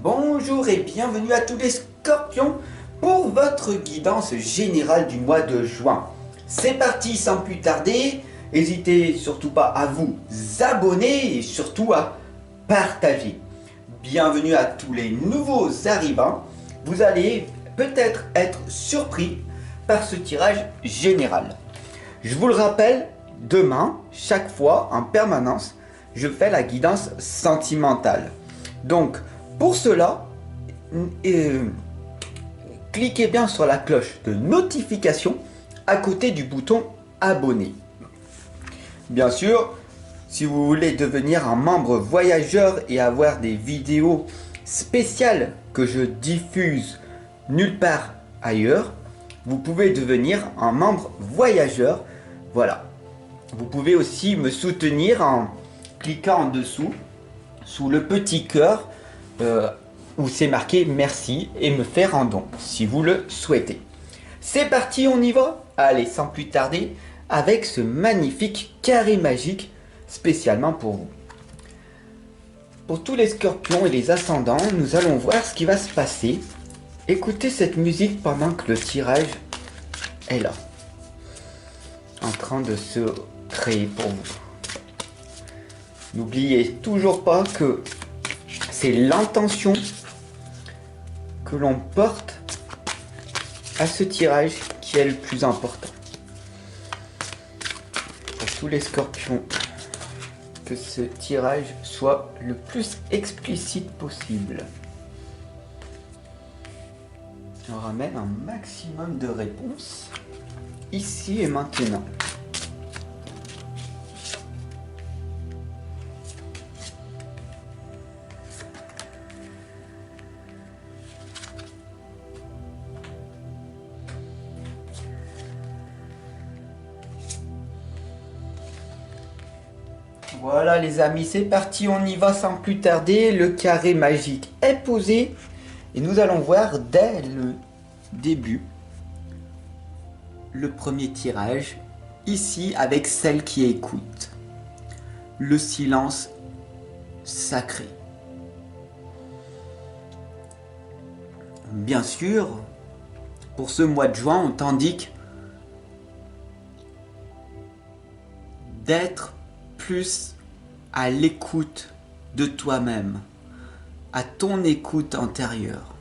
Bonjour et bienvenue à tous les scorpions pour votre guidance générale du mois de juin. C'est parti sans plus tarder, n'hésitez surtout pas à vous abonner et surtout à partager. Bienvenue à tous les nouveaux arrivants, vous allez peut-être être surpris par ce tirage général. Je vous le rappelle, demain, chaque fois, en permanence, je fais la guidance sentimentale. Donc, pour cela, cliquez bien sur la cloche de notification à côté du bouton abonner. Bien sûr, si vous voulez devenir un membre voyageur et avoir des vidéos spéciales que je diffuse nulle part ailleurs, vous pouvez devenir un membre voyageur. Voilà. Vous pouvez aussi me soutenir en cliquant en dessous, sous le petit cœur, où c'est marqué merci et me faire un don si vous le souhaitez. C'est parti, on y va? Allez, sans plus tarder, avec ce magnifique carré magique spécialement pour vous. Pour tous les scorpions et les ascendants, nous allons voir ce qui va se passer. Écoutez cette musique pendant que le tirage est là, en train de se créer pour vous. N'oubliez toujours pas que c'est l'intention que l'on porte à ce tirage qui est le plus important. Pour tous les scorpions, que ce tirage soit le plus explicite possible. On ramène un maximum de réponses ici et maintenant. Voilà les amis, c'est parti, on y va sans plus tarder. Le carré magique est posé et nous allons voir dès le début le premier tirage, ici avec celle qui écoute. Le silence sacré. Bien sûr, pour ce mois de juin, on t'indique d'être plus à l'écoute de toi-même, à ton écoute intérieure.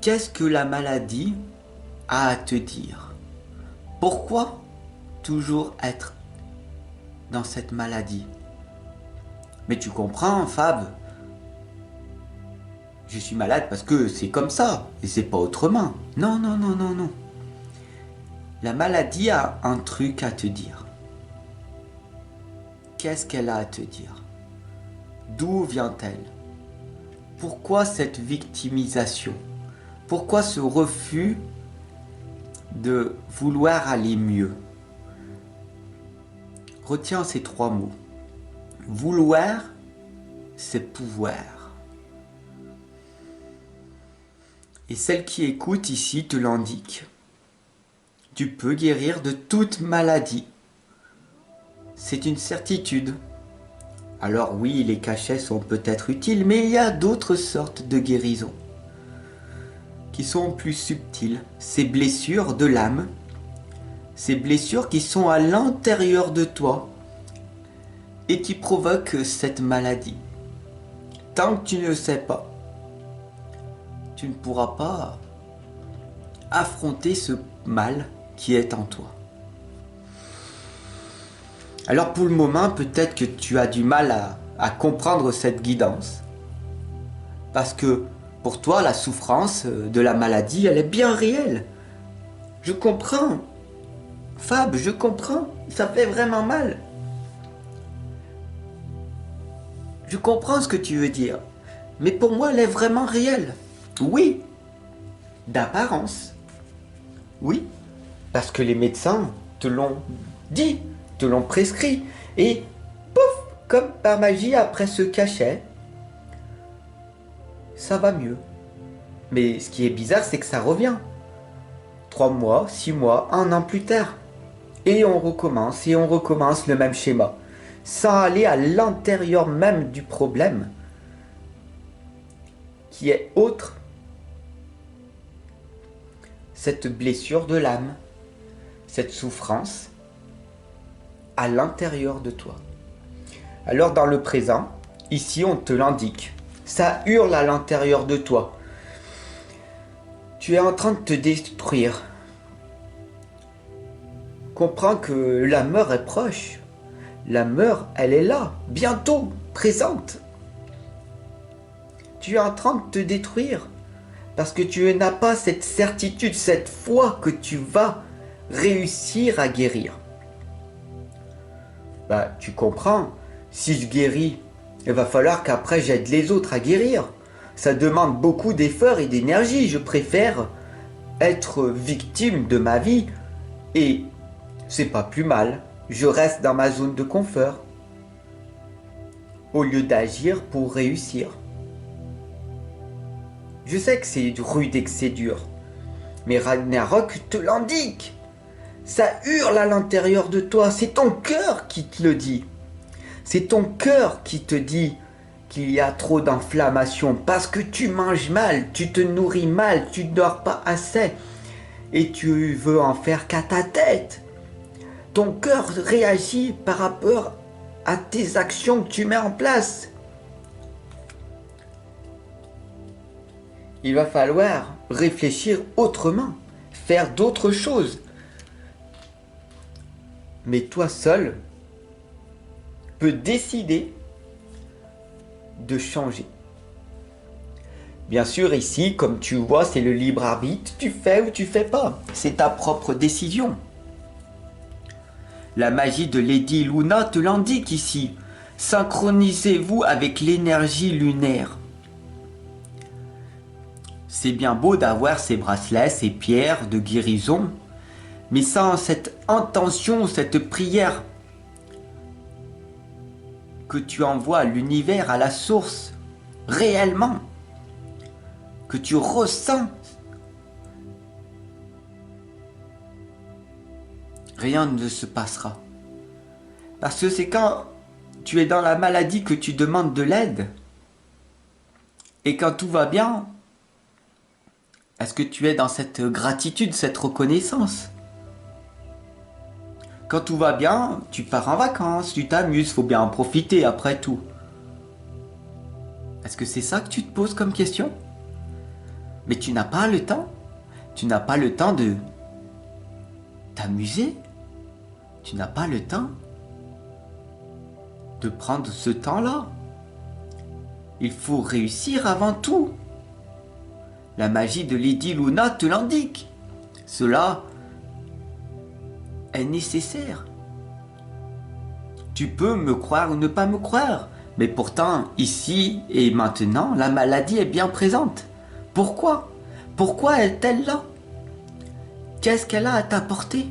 Qu'est-ce que la maladie a à te dire? Pourquoi toujours être dans cette maladie? Mais tu comprends, Fab, je suis malade parce que c'est comme ça et c'est pas autrement. Non, non, non, non, non. La maladie a un truc à te dire. Qu'est-ce qu'elle a à te dire? D'où vient-elle? Pourquoi cette victimisation? Pourquoi ce refus de vouloir aller mieux? Retiens ces trois mots. Vouloir, c'est pouvoir. Et celle qui écoute ici te l'indique. Tu peux guérir de toute maladie. C'est une certitude. Alors oui, les cachets sont peut-être utiles, mais il y a d'autres sortes de guérisons qui sont plus subtiles. Ces blessures de l'âme, ces blessures qui sont à l'intérieur de toi et qui provoquent cette maladie. Tant que tu ne le sais pas, tu ne pourras pas affronter ce mal qui est en toi. Alors pour le moment, peut-être que tu as du mal à comprendre cette guidance. Parce que pour toi, la souffrance de la maladie, elle est bien réelle. Je comprends. Fab, je comprends. Ça fait vraiment mal. Je comprends ce que tu veux dire. Mais pour moi, elle est vraiment réelle. Oui. D'apparence. Oui. Parce que les médecins te l'ont dit. Te l'ont prescrit et pouf, comme par magie après ce cachet, ça va mieux. Mais ce qui est bizarre, c'est que ça revient. 3 mois, 6 mois, 1 an plus tard. Et on recommence le même schéma. Sans aller à l'intérieur même du problème. qui est autre, cette blessure de l'âme, cette souffrance à l'intérieur de toi. Alors dans le présent, ici on te l'indique, ça hurle à l'intérieur de toi. Tu es en train de te détruire. Comprends que la mort est proche. La mort, elle est là, bientôt, présente. Tu es en train de te détruire parce que tu n'as pas cette certitude, cette foi que tu vas réussir à guérir. Tu comprends, si je guéris, il va falloir qu'après j'aide les autres à guérir. Ça demande beaucoup d'efforts et d'énergie. Je préfère être victime de ma vie et c'est pas plus mal. Je reste dans ma zone de confort au lieu d'agir pour réussir. Je sais que c'est rude et que c'est dur, mais Ragnarok te l'indique. Ça hurle à l'intérieur de toi, c'est ton cœur qui te le dit. C'est ton cœur qui te dit qu'il y a trop d'inflammation parce que tu manges mal, tu te nourris mal, tu ne dors pas assez et tu veux en faire qu'à ta tête. Ton cœur réagit par rapport à tes actions que tu mets en place. Il va falloir réfléchir autrement, faire d'autres choses. Mais toi seul peux décider de changer. Bien sûr, ici, comme tu vois, c'est le libre arbitre. Tu fais ou tu fais pas. C'est ta propre décision. La magie de Lady Luna te l'indique ici. Synchronisez-vous avec l'énergie lunaire. C'est bien beau d'avoir ces bracelets, ces pierres de guérison, mais sans cette intention, cette prière que tu envoies à l'univers, à la source, réellement, que tu ressens, rien ne se passera. Parce que c'est quand tu es dans la maladie que tu demandes de l'aide. Et quand tout va bien, est-ce que tu es dans cette gratitude, cette reconnaissance? Quand tout va bien, tu pars en vacances, tu t'amuses, faut bien en profiter après tout. Est-ce que c'est ça que tu te poses comme question? Mais tu n'as pas le temps. Tu n'as pas le temps de t'amuser. Tu n'as pas le temps de prendre ce temps-là. Il faut réussir avant tout. La magie de Lady Luna te l'indique. Cela est nécessaire. Tu peux me croire ou ne pas me croire, mais pourtant, ici et maintenant, la maladie est bien présente. Pourquoi? Pourquoi est-elle là? Qu'est-ce qu'elle a à t'apporter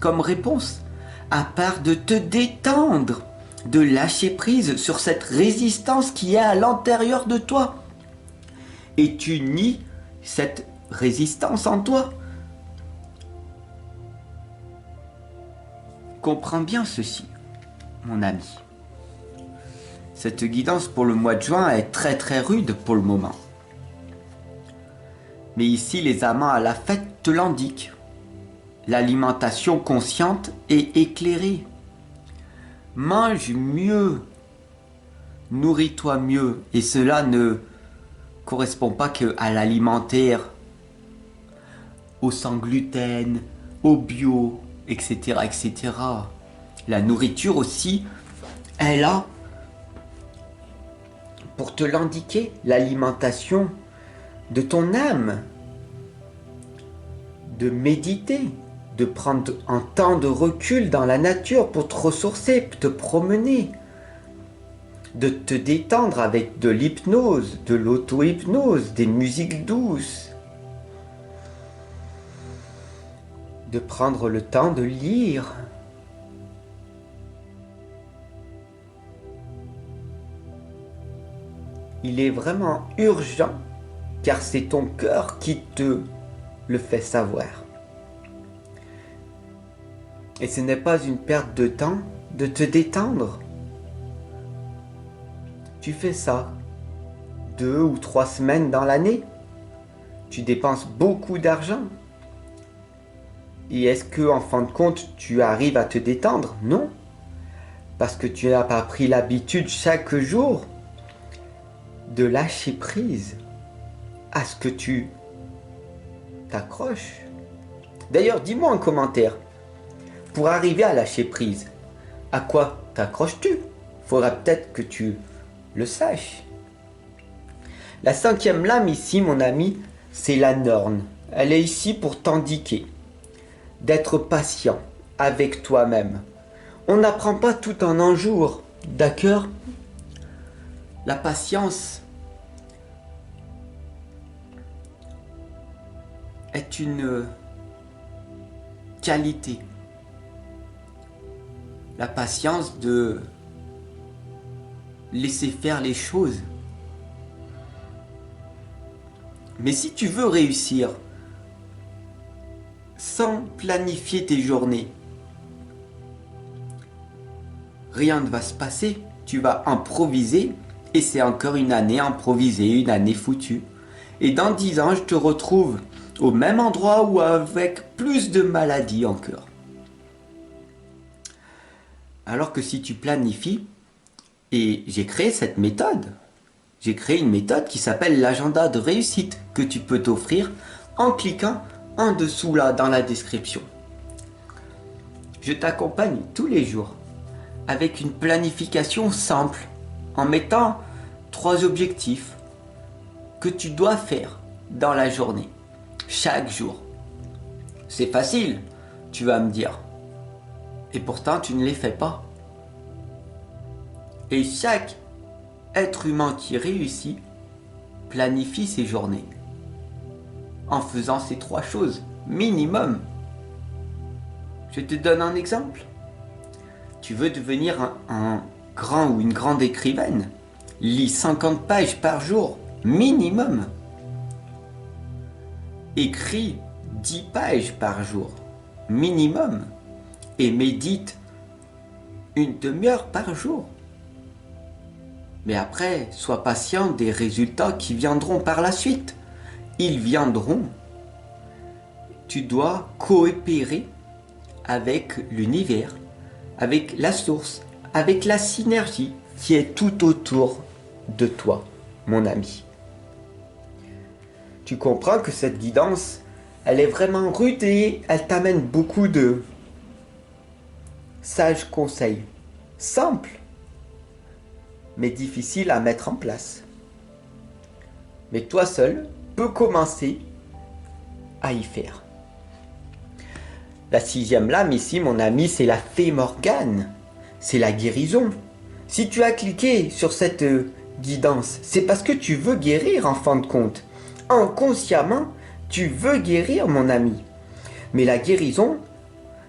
comme réponse, à part de te détendre, de lâcher prise sur cette résistance qui est à l'intérieur de toi? Et tu nies cette résistance en toi. Comprends bien ceci, mon ami. Cette guidance pour le mois de juin est très très rude pour le moment. Mais ici, les amants à la fête te l'indiquent. L'alimentation consciente et éclairée. Mange mieux. Nourris-toi mieux. Et cela ne correspond pas qu'à l'alimentaire, au sans gluten, au bio, etc., etc. La nourriture aussi est là pour te l'indiquer, l'alimentation de ton âme, de méditer, de prendre un temps de recul dans la nature pour te ressourcer, te promener, de te détendre avec de l'hypnose, de l'auto-hypnose, des musiques douces, de prendre le temps de lire. Il est vraiment urgent, car c'est ton cœur qui te le fait savoir. Et ce n'est pas une perte de temps de te détendre. Tu fais ça 2 ou 3 semaines dans l'année. Tu dépenses beaucoup d'argent. Et est-ce que, en fin de compte, tu arrives à te détendre? Non. Parce que tu n'as pas pris l'habitude chaque jour de lâcher prise à ce que tu t'accroches. D'ailleurs, dis-moi en commentaire, pour arriver à lâcher prise, à quoi t'accroches-tu? Faudra peut-être que tu le saches. La 5e lame ici, mon ami, c'est la norne. Elle est ici pour t'indiquer d'être patient avec toi-même. On n'apprend pas tout en un jour, d'accord? La patience est une qualité. La patience de laisser faire les choses. Mais si tu veux réussir sans planifier tes journées, rien ne va se passer. Tu vas improviser et c'est encore une année improvisée, une année foutue. Et dans 10 ans, je te retrouve au même endroit ou avec plus de maladies encore. Alors que si tu planifies, et j'ai créé cette méthode, j'ai créé une méthode qui s'appelle l'agenda de réussite que tu peux t'offrir en cliquant en dessous là dans la description. Je t'accompagne tous les jours avec une planification simple en mettant 3 objectifs que tu dois faire dans la journée, chaque jour. C'est facile, tu vas me dire. Et pourtant, tu ne les fais pas. Et chaque être humain qui réussit planifie ses journées en faisant ces 3 choses, minimum. Je te donne un exemple. Tu veux devenir un grand ou une grande écrivaine? Lis 50 pages par jour, minimum. Écris 10 pages par jour, minimum. Et médite une demi-heure par jour. Mais après, sois patient des résultats qui viendront par la suite. Ils viendront. Tu dois coopérer avec l'univers, avec la source, avec la synergie qui est tout autour de toi, mon ami. Tu comprends que cette guidance, elle est vraiment rude et elle t'amène beaucoup de sages conseils, simples, mais difficiles à mettre en place. Mais toi seul peux commencer à y faire. La 6e lame ici, mon ami, c'est la fée Morgane. C'est la guérison. Si tu as cliqué sur cette guidance, c'est parce que tu veux guérir en fin de compte. Inconsciemment, tu veux guérir, mon ami. Mais la guérison,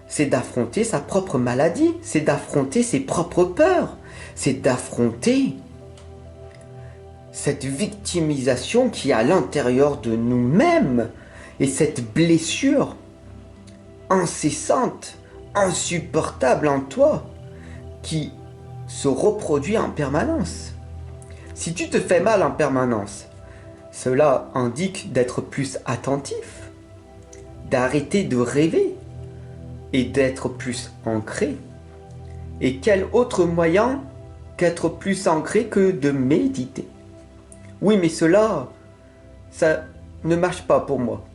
c'est d'affronter sa propre maladie, c'est d'affronter ses propres peurs, c'est d'affronter cette victimisation qui est à l'intérieur de nous-mêmes et cette blessure incessante, insupportable en toi, qui se reproduit en permanence. Si tu te fais mal en permanence, cela indique d'être plus attentif, d'arrêter de rêver et d'être plus ancré. Et quel autre moyen qu'être plus ancré que de méditer? Oui, mais cela, ça ne marche pas pour moi.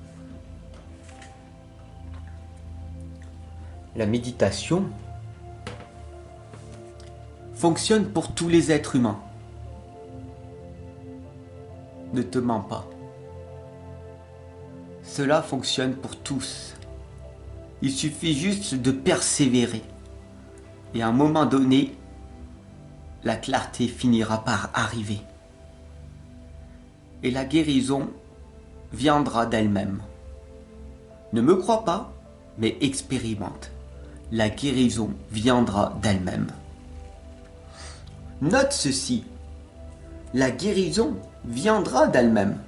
La méditation fonctionne pour tous les êtres humains. Ne te mens pas. Cela fonctionne pour tous. Il suffit juste de persévérer. Et à un moment donné, la clarté finira par arriver. Et la guérison viendra d'elle-même. Ne me crois pas, mais expérimente. La guérison viendra d'elle-même. Note ceci. La guérison viendra d'elle-même.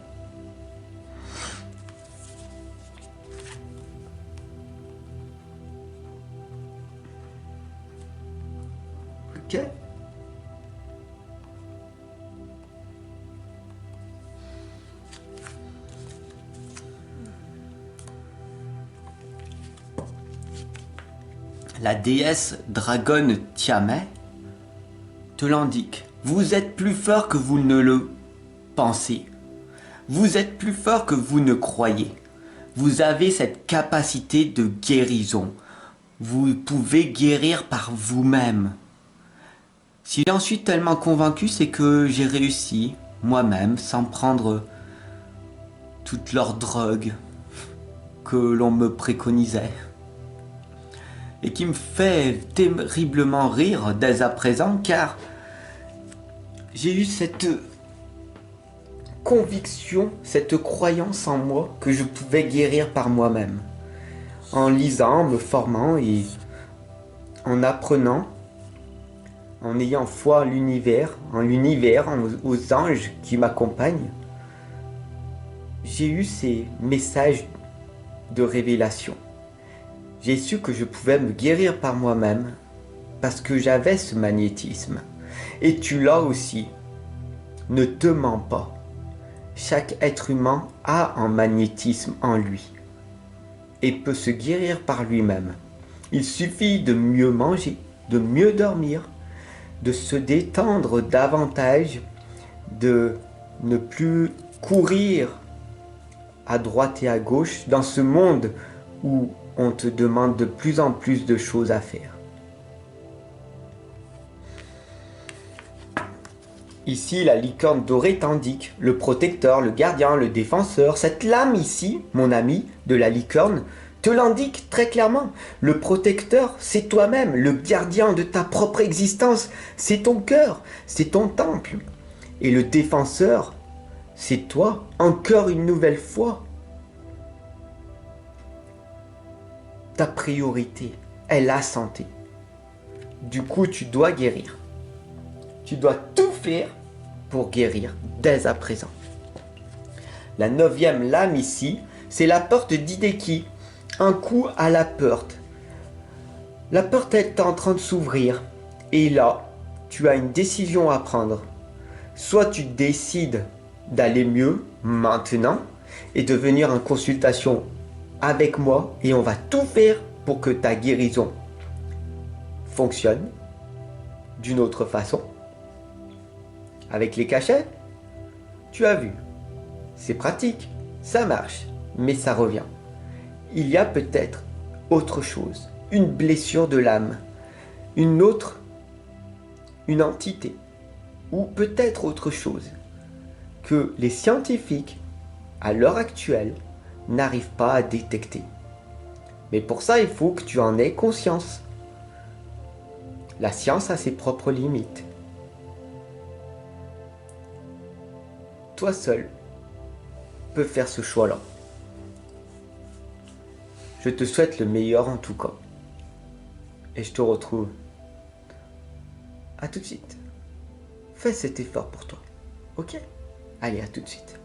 Ok? la déesse dragonne Tiamat te l'indique. Vous êtes plus fort que vous ne le pensez. Vous êtes plus fort que vous ne croyez. Vous avez cette capacité de guérison. Vous pouvez guérir par vous-même. Si j'en suis tellement convaincu, c'est que j'ai réussi, moi-même, sans prendre toutes leurs drogues que l'on me préconisait. Et qui me fait terriblement rire dès à présent, car j'ai eu cette conviction, cette croyance en moi que je pouvais guérir par moi-même. En lisant, en me formant et en apprenant, en ayant foi en l'univers, aux anges qui m'accompagnent, j'ai eu ces messages de révélation. J'ai su que je pouvais me guérir par moi-même parce que j'avais ce magnétisme. Et tu l'as aussi. Ne te mens pas. Chaque être humain a un magnétisme en lui et peut se guérir par lui-même. Il suffit de mieux manger, de mieux dormir, de se détendre davantage, de ne plus courir à droite et à gauche dans ce monde où on te demande de plus en plus de choses à faire. Ici, la licorne dorée t'indique le protecteur, le gardien, le défenseur. Cette lame ici, mon ami, de la licorne, te l'indique très clairement. Le protecteur, c'est toi-même. Le gardien de ta propre existence, c'est ton cœur, c'est ton temple. Et le défenseur, c'est toi, encore une nouvelle fois. Ta priorité est la santé. Du coup, tu dois guérir. Tu dois tout faire pour guérir dès à présent. La 9e lame ici, c'est la porte d'Hideki. Un coup à la porte. La porte est en train de s'ouvrir. Et là, tu as une décision à prendre. Soit tu décides d'aller mieux maintenant et de venir en consultation avec moi et on va tout faire pour que ta guérison fonctionne d'une autre façon. Avec les cachets, tu as vu, c'est pratique, ça marche, mais ça revient. Il y a peut-être autre chose, une blessure de l'âme, une entité, ou peut-être autre chose que les scientifiques, à l'heure actuelle, n'arrivent pas à détecter. Mais pour ça, il faut que tu en aies conscience. La science a ses propres limites. Toi seul peux faire ce choix-là. Je te souhaite le meilleur en tout cas. Et je te retrouve à tout de suite. Fais cet effort pour toi. Ok? Allez, à tout de suite.